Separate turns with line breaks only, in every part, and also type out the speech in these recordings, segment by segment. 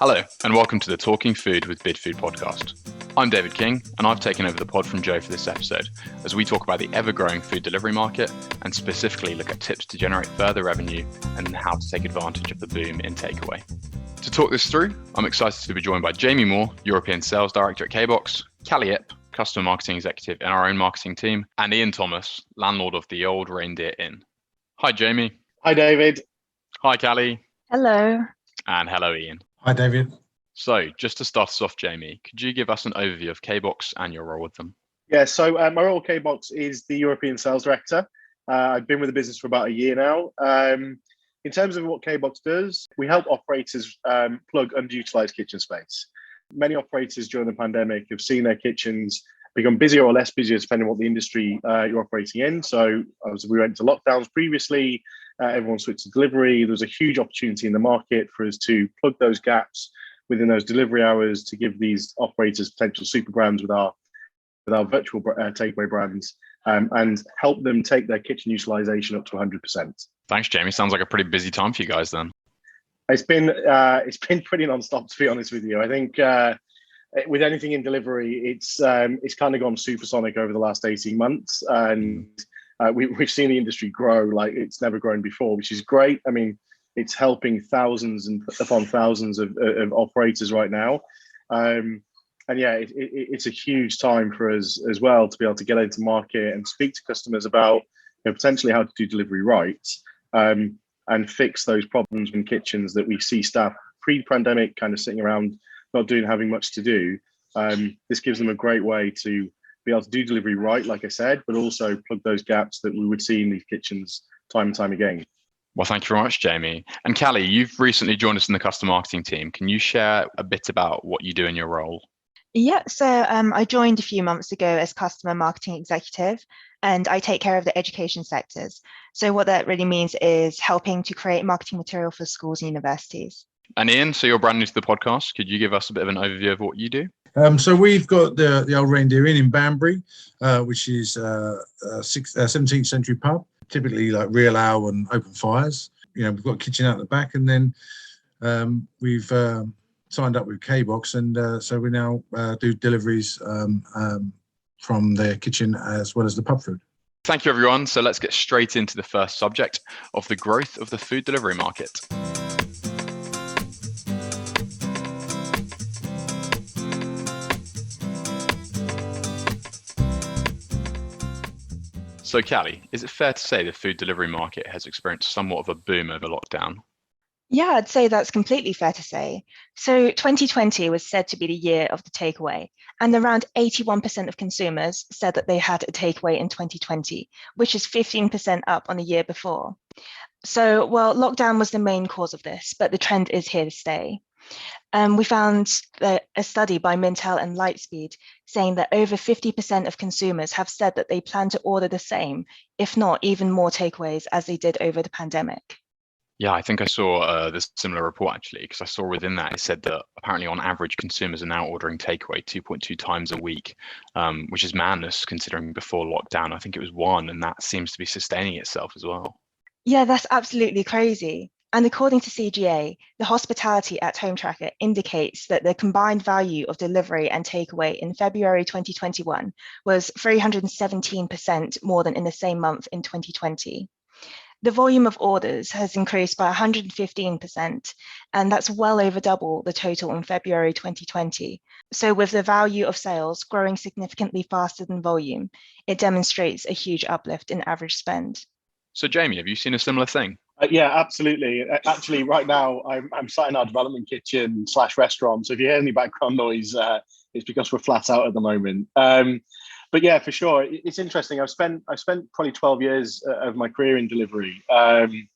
Hello, and welcome to the Talking Food with Bid Food podcast. I'm David King, and I've taken over the pod from Joe for this episode, as we talk about the ever-growing food delivery market, and specifically look at tips to generate further revenue and how to take advantage of the boom in takeaway. To talk this through, I'm excited to be joined by Jamie Moore, European Sales Director at KBOX, Callie Ip, Customer Marketing Executive in our own marketing team, and Ian Thomas, landlord of the old Reindeer Inn. Hi, Jamie.
Hi, David.
Hi, Callie.
Hello.
And hello, Ian.
Hi, David.
So, just to start us off, Jamie, could you give us an overview of KBOX and your role with them?
Yeah, so my role at KBOX is the European Sales Director. I've been with the business for about a year now. In terms of what KBOX does, we help operators plug underutilized kitchen space. Many operators during the pandemic have seen their kitchens become busier or less busier depending on what the industry you're operating in. So as we went to lockdowns previously, everyone switched to delivery. There was a huge opportunity in the market for us to plug those gaps within those delivery hours to give these operators potential super brands with our virtual takeaway brands and help them take their kitchen utilization up to 100%.
Thanks, Jamie. Sounds like a pretty busy time for you guys then.
It's been pretty non-stop, to be honest with you. I think with anything in delivery, it's kind of gone supersonic over the last 18 months, and we've seen the industry grow like it's never grown before, which is great. I mean, it's helping thousands and upon thousands of operators right now. And yeah, it's a huge time for us as well to be able to get into market and speak to customers about potentially how to do delivery right and fix those problems in kitchens that we see staff pre-pandemic kind of sitting around not having much to do. This gives them a great way to be able to do delivery right, like I said, but also plug those gaps that we would see in these kitchens time and time again.
Well, thank you very much, Jamie. And Callie, you've recently joined us in the customer marketing team. Can you share a bit about what you do in your role?
Yeah, so I joined a few months ago as Customer Marketing Executive, and I take care of the education sectors. So what that really means is helping to create marketing material for schools and universities.
And Ian, so you're brand new to the podcast. Could you give us a bit of an overview of what you do?
So we've got the old Reindeer Inn in Banbury, which is a 17th century pub, typically like real ale and open fires. We've got a kitchen out the back, and then we've signed up with KBOX, and so we now do deliveries from their kitchen as well as the pub food.
Thank you, everyone. So let's get straight into the first subject of the growth of the food delivery market. So, Callie, is it fair to say the food delivery market has experienced somewhat of a boom over lockdown?
Yeah, I'd say that's completely fair to say. So 2020 was said to be the year of the takeaway, and around 81% of consumers said that they had a takeaway in 2020, which is 15% up on the year before. So, well, lockdown was the main cause of this, but the trend is here to stay. We found a study by Mintel and Lightspeed saying that over 50% of consumers have said that they plan to order the same, if not even more takeaways as they did over the pandemic.
Yeah, I think I saw this similar report actually, because I saw within that it said that apparently on average consumers are now ordering takeaway 2.2 times a week, which is madness considering before lockdown, I think it was 1, and that seems to be sustaining itself as well.
Yeah, that's absolutely crazy. And according to CGA, the hospitality at home tracker indicates that the combined value of delivery and takeaway in February 2021 was 317% more than in the same month in 2020. The volume of orders has increased by 115%, and that's well over double the total in February 2020. So with the value of sales growing significantly faster than volume, it demonstrates a huge uplift in average spend.
So Jamie, have you seen a similar thing?
Yeah, absolutely. Actually, right now, I'm sat in our development kitchen / restaurant. So if you hear any background noise, it's because we're flat out at the moment. But yeah, for sure, it's interesting. I've spent probably 12 years of my career in delivery, and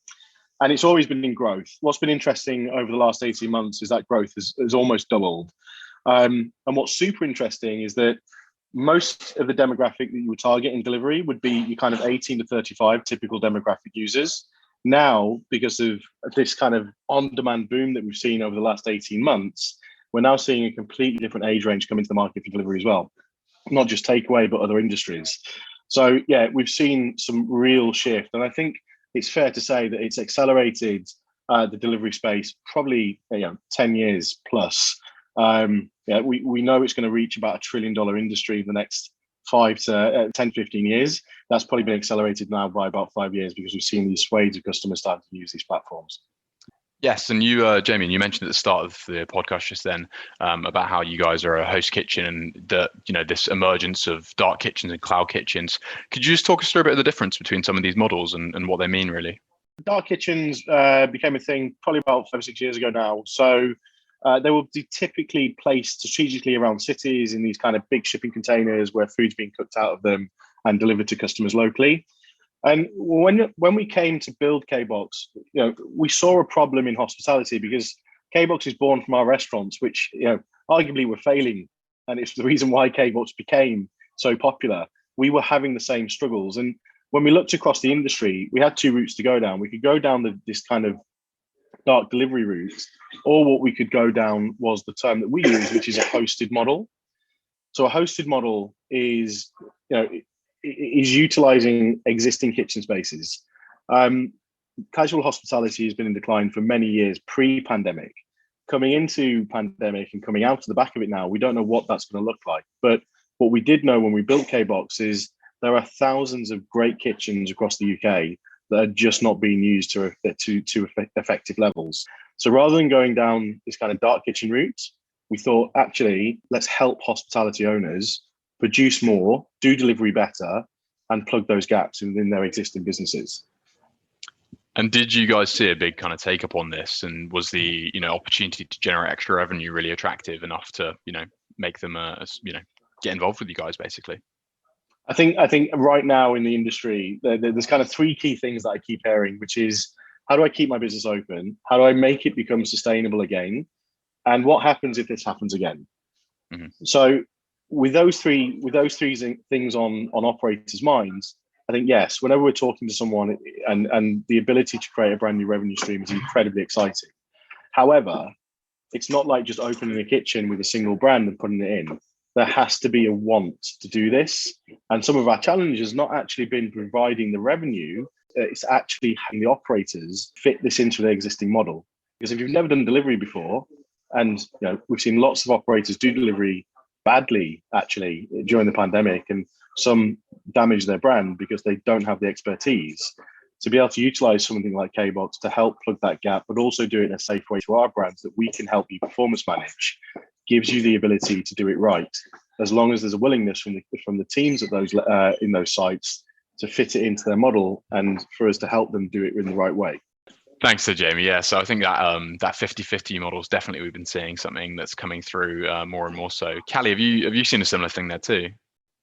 it's always been in growth. What's been interesting over the last 18 months is that growth has almost doubled. And what's super interesting is that most of the demographic that you would target in delivery would be your kind of 18 to 35 typical demographic users. Now, because of this kind of on-demand boom that we've seen over the last 18 months, we're now seeing a completely different age range come into the market for delivery as well. Not just takeaway, but other industries. So yeah, we've seen some real shift. And I think it's fair to say that it's accelerated the delivery space, probably 10 years plus. We know it's going to reach about $1 trillion industry in the next 5 to 10, 15 years. That's probably been accelerated now by about 5 years because we've seen these swathes of customers starting to use these platforms.
Yes, and you, Jamie, you mentioned at the start of the podcast just then about how you guys are a host kitchen and this emergence of dark kitchens and cloud kitchens. Could you just talk us through a bit of the difference between some of these models and what they mean, really?
Dark kitchens became a thing probably about 5 or 6 years ago now. So they will be typically placed strategically around cities in these kind of big shipping containers where food's being cooked out of them and delivered to customers locally. And when we came to build KBOX, we saw a problem in hospitality because KBOX is born from our restaurants, which arguably were failing, and it's the reason why KBOX became so popular. We were having the same struggles, and when we looked across the industry, we had 2 routes to go down. We could go down this kind of dark delivery route, or what we could go down was the term that we use, which is a hosted model. So a hosted model is utilizing existing kitchen spaces. Casual hospitality has been in decline for many years pre-pandemic. Coming into pandemic and coming out of the back of it now, we don't know what that's going to look like. But what we did know when we built KBOX is there are thousands of great kitchens across the UK that are just not being used to effective levels. So rather than going down this kind of dark kitchen route, we thought, actually, let's help hospitality owners produce more, do delivery better, and plug those gaps within their existing businesses.
And did you guys see a big kind of take up on this? And was the opportunity to generate extra revenue really attractive enough to make them get involved with you guys, basically?
I think right now in the industry, there's kind of 3 key things that I keep hearing, which is, how do I keep my business open? How do I make it become sustainable again? And what happens if this happens again? Mm-hmm. So with those three things on operators' minds, I think, yes, whenever we're talking to someone and the ability to create a brand new revenue stream is incredibly exciting. However, it's not like just opening a kitchen with a single brand and putting it in. There has to be a want to do this. And some of our challenge has not actually been providing the revenue. It's actually having the operators fit this into their existing model. Because if you've never done delivery before, and we've seen lots of operators do delivery badly, actually, during the pandemic, and some damage their brand because they don't have the expertise. To be able to utilize something like KBOX to help plug that gap, but also do it in a safe way to our brands that we can help you performance manage, gives you the ability to do it right, as long as there's a willingness from the teams at those in those sites to fit it into their model and for us to help them do it in the right way.
Thanks, Jamie. Yeah, so I think that that 50-50 model is definitely, we've been seeing something that's coming through more and more so. Callie, have you seen a similar thing there too?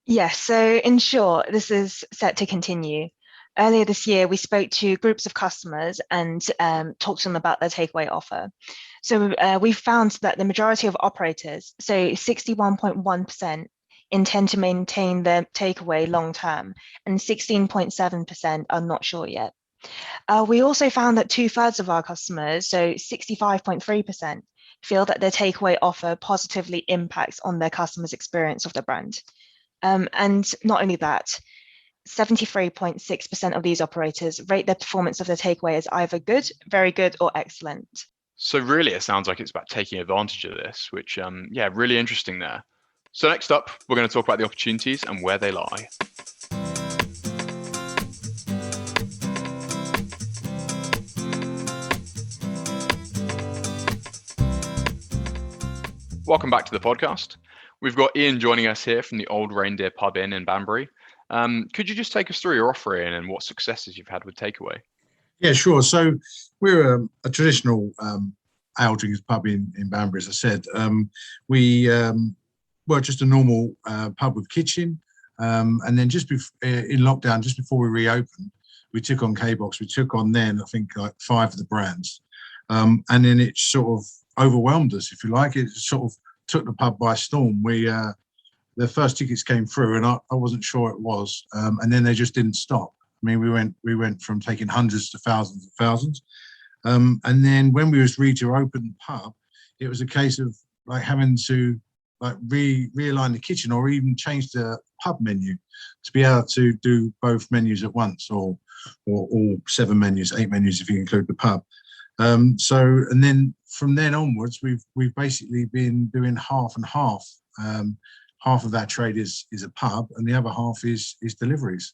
Yes, so in short, this is set to continue. Earlier this year, we spoke to groups of customers and talked to them about their takeaway offer. So we found that the majority of operators, so 61.1%, intend to maintain their takeaway long term, and 16.7% are not sure yet. We also found that 2/3 of our customers, so 65.3%, feel that their takeaway offer positively impacts on their customers' experience of the brand. And not only that, 73.6% of these operators rate their performance of their takeaway as either good, very good, or excellent.
So really, it sounds like it's about taking advantage of this, which, really interesting there. So next up, we're going to talk about the opportunities and where they lie. Welcome back to the podcast. We've got Ian joining us here from the old Reindeer pub inn in Banbury. Could you just take us through your offering and what successes you've had with takeaway?
Yeah, sure. So we're a traditional ale drinkers pub in Banbury, as I said. We were just a normal pub with kitchen. And then just in lockdown, just before we reopened, we took on KBOX. We took on then, I think, like 5 of the brands. And then it sort of overwhelmed us, if you like. It sort of took the pub by storm. The first tickets came through and I wasn't sure it was. And then they just didn't stop. I mean, we went from taking hundreds to thousands and thousands. And then when we was to open the pub, it was a case of like having to like realign the kitchen or even change the pub menu to be able to do both menus at once, or all 7 menus, 8 menus if you include the pub. And then from then onwards, we've basically been doing half and half. Half of that trade is a pub, and the other half is deliveries.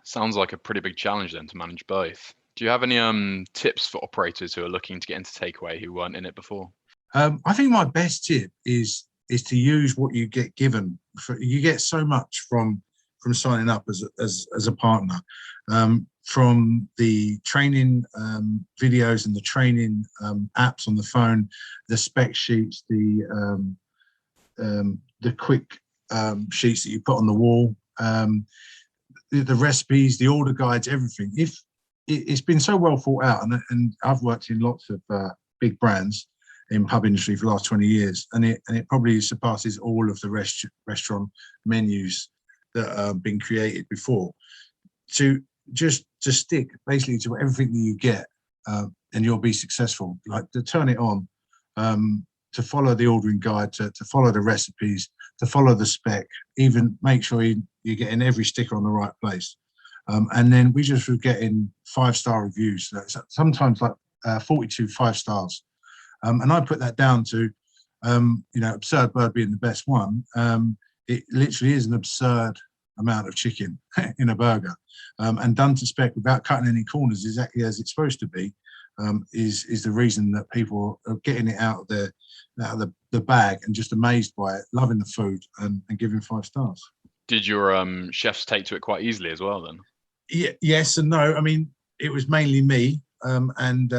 Sounds like a pretty big challenge then to manage both. Do you have any tips for operators who are looking to get into takeaway who weren't in it before?
I think my best tip is to use what you get given. You get so much from signing up as a partner, from the training videos and the training apps on the phone, the spec sheets, the quick sheets that you put on the wall, the recipes, the order guides, everything. If it's been so well thought out, and I've worked in lots of big brands in pub industry for the last 20 years, and it probably surpasses all of the restaurant menus that have been created before. To stick basically to everything that you get, and you'll be successful. Like, to turn it on, to follow the ordering guide, to follow the recipes, to follow the spec, even make sure you're getting every sticker on the right place. And then we just were getting 5-star reviews, sometimes like 42 5 stars. And I put that down to, Absurd Bird being the best one. It literally is an absurd amount of chicken in a burger, and done to spec without cutting any corners, exactly as it's supposed to be, is the reason that people are getting it out of the bag and just amazed by it, loving the food, and giving 5 stars. Did
your chefs take to it quite easily as well then?
Yeah, yes and no. I mean, it was mainly me, and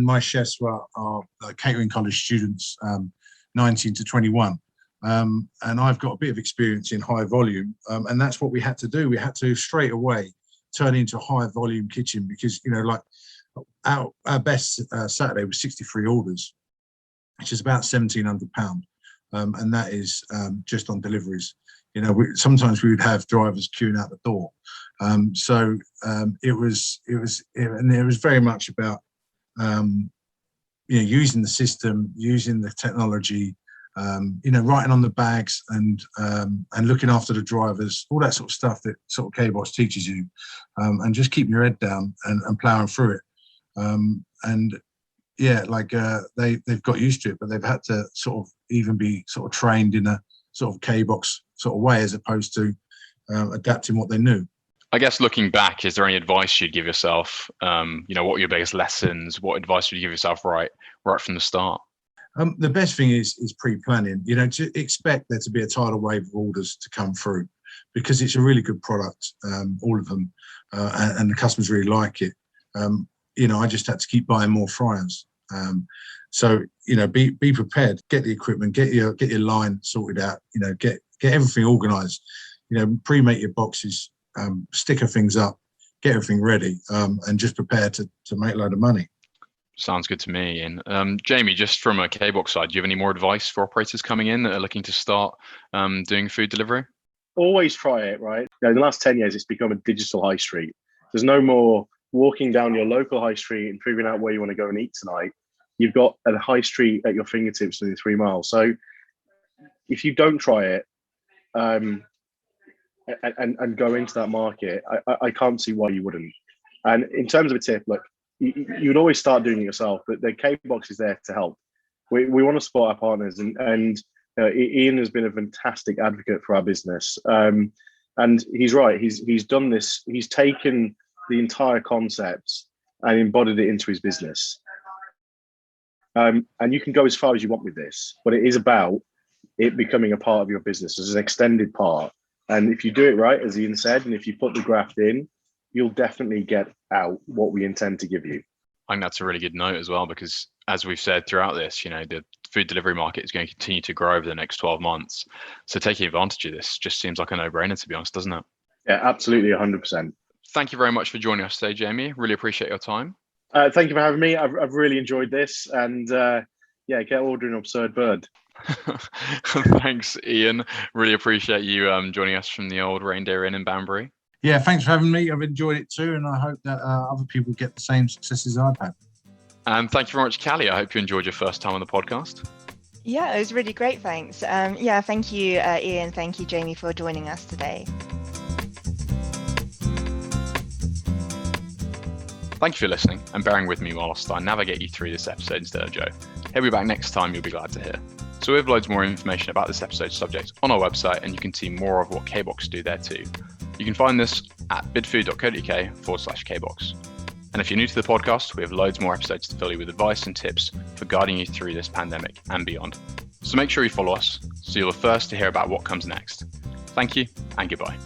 my chefs are catering college students, 19 to 21. And I've got a bit of experience in high volume, and that's what we had to do. We had to straight away turn into a high volume kitchen, because like our best Saturday was 63 orders, which is about £1,700, and that is just on deliveries. Sometimes we would have drivers queuing out the door. It was very much about using the system, using the technology, writing on the bags, and looking after the drivers, all that sort of stuff that sort of KBOX teaches you, and just keeping your head down and ploughing through it. They've got used to it, but they've had to sort of even be sort of trained in a sort of KBOX sort of way, as opposed to adapting what they knew.
I guess looking back, is there any advice you'd give yourself? What are your biggest lessons? What advice would you give yourself right from the start?
The best thing is pre-planning. To expect there to be a tidal wave of orders to come through, because it's a really good product, all of them, and the customers really like it. I just had to keep buying more fryers. Be prepared. Get the equipment. Get your line sorted out. Get everything organised. Pre-make your boxes. Sticker things up. Get everything ready, and just prepare to make a load of money.
Sounds good to me. And Jamie, just from a KBOX side, do you have any more advice for operators coming in that are looking to start doing food delivery?
Always try it, right? In the last 10 years, it's become a digital high street. There's no more walking down your local high street and figuring out where you want to go and eat tonight. You've got a high street at your fingertips within 3 miles. So if you don't try it and go into that market, I can't see why you wouldn't. And in terms of a tip, look, you'd always start doing it yourself, but the KBOX is there to help. We want to support our partners, and Ian has been a fantastic advocate for our business. And he's right. He's done this. He's taken the entire concept and embodied it into his business. And you can go as far as you want with this, but it is about it becoming a part of your business as an extended part. And if you do it right, as Ian said, and if you put the graft in, you'll definitely get out what we intend to give you.
I think that's a really good note as well, because as we've said throughout this, the food delivery market is going to continue to grow over the next 12 months. So taking advantage of this just seems like a no-brainer, to be honest, doesn't it?
Yeah, absolutely, 100%.
Thank you very much for joining us today, Jamie. Really appreciate your time.
Thank you for having me. I've really enjoyed this, and get ordering Absurd Bird.
Thanks, Ian. Really appreciate you joining us from the old Reindeer Inn in Banbury.
Yeah, thanks for having me. I've enjoyed it too, and I hope that other people get the same successes I've had.
And thank you very much, Callie. I hope you enjoyed your first time on the podcast.
Yeah, it was really great, thanks. Thank you, Ian. Thank you, Jamie, for joining us today.
Thank you for listening and bearing with me whilst I navigate you through this episode instead of Joe. He'll be back next time, you'll be glad to hear. So we have loads more information about this episode's subject on our website, and you can see more of what KBOX do there too. You can find this at bidfood.co.uk/KBOX. And if you're new to the podcast, we have loads more episodes to fill you with advice and tips for guiding you through this pandemic and beyond. So make sure you follow us so you're the first to hear about what comes next. Thank you and goodbye.